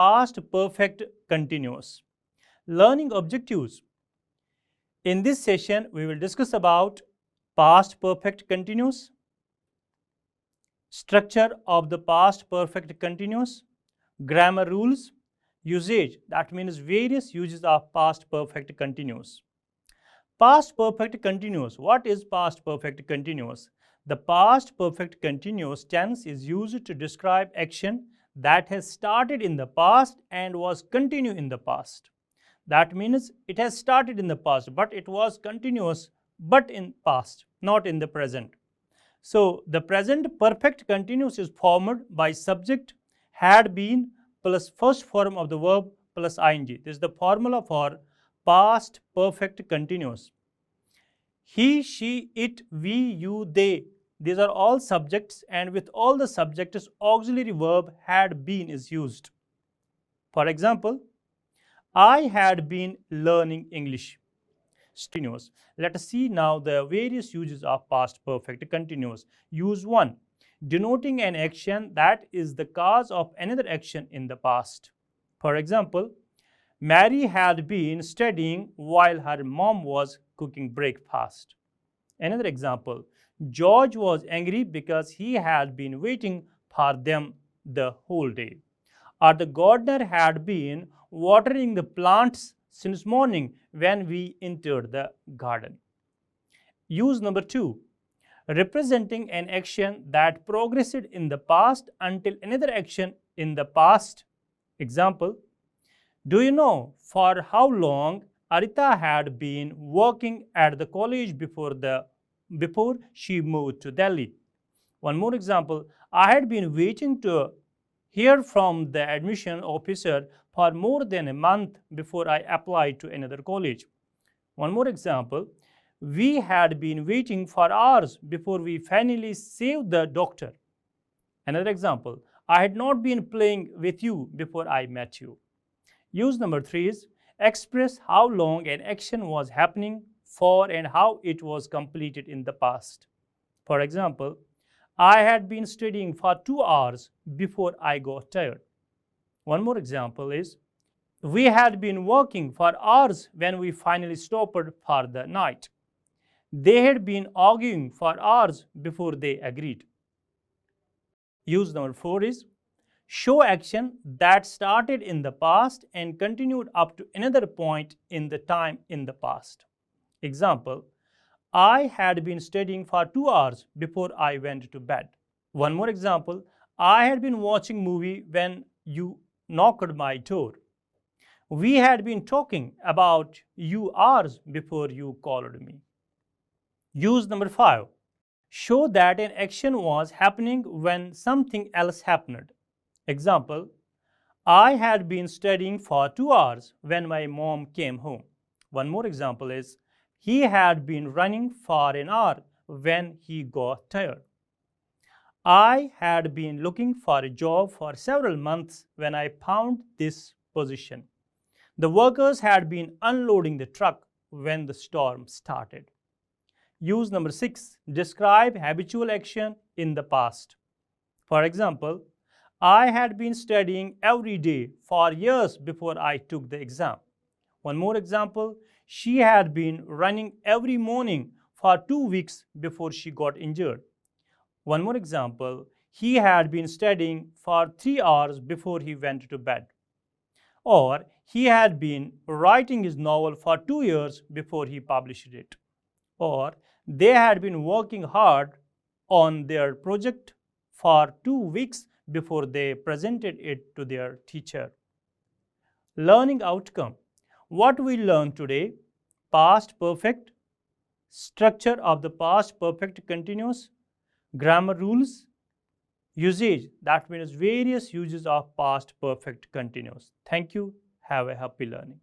Past perfect continuous. Learning objectives. In this session, we will discuss about past perfect continuous, structure of the past perfect continuous, grammar rules, usage, that means various uses of past perfect continuous. Past perfect continuous. What is past perfect continuous? The past perfect continuous tense is used to describe action that has started in the past and was continued in the past. That means it has started in the past, but it was continuous, but in past, not in the present. So the present perfect continuous is formed by subject had been plus first form of the verb plus ing. This is the formula for past perfect continuous. He, she, it, we, you, they. These are all subjects, and with all the subjects, auxiliary verb had been is used. For example, I had been learning English. Continuous. Let us see now the various uses of past perfect continuous. Use 1. Denoting an action that is the cause of another action in the past. For example, Mary had been studying while her mom was cooking breakfast. Another example, George was angry because he had been waiting for them the whole day. Or the gardener had been watering the plants since morning when we entered the garden. Use number 2. Representing an action that progressed in the past until another action in the past. Example, do you know for how long Arita had been working at the college before she moved to Delhi? One more example, I had been waiting to hear from the admission officer for more than a month before I applied to another college. One more example, we had been waiting for hours before we finally saved the doctor. Another example, I had not been playing with you before I met you. Use number 3 is express how long an action was happening for and how it was completed in the past. For example, I had been studying for 2 hours before I got tired. One more example is, we had been working for hours when we finally stopped for the night. They had been arguing for hours before they agreed. Use number 4 is, show action that started in the past and continued up to another point in the time in the past. Example, I had been studying for 2 hours before I went to bed. One more example, I had been watching movie when you knocked my door. We had been talking about you hours before you called me. Use number 5. Show that an action was happening when something else happened. Example, I had been studying for 2 hours when my mom came home. One more example is, he had been running for an hour when he got tired. I had been looking for a job for several months when I found this position. The workers had been unloading the truck when the storm started. Use number 6. Describe habitual action in the past. For example, I had been studying every day for years before I took the exam. One more example, she had been running every morning for 2 weeks before she got injured. One more example, he had been studying for 3 hours before he went to bed. Or he had been writing his novel for 2 years before he published it. Or they had been working hard on their project for 2 weeks before they presented it to their teacher. Learning outcome. What we learned today, past perfect, structure of the past perfect continuous, grammar rules, usage, that means various uses of past perfect continuous. Thank you. Have a happy learning.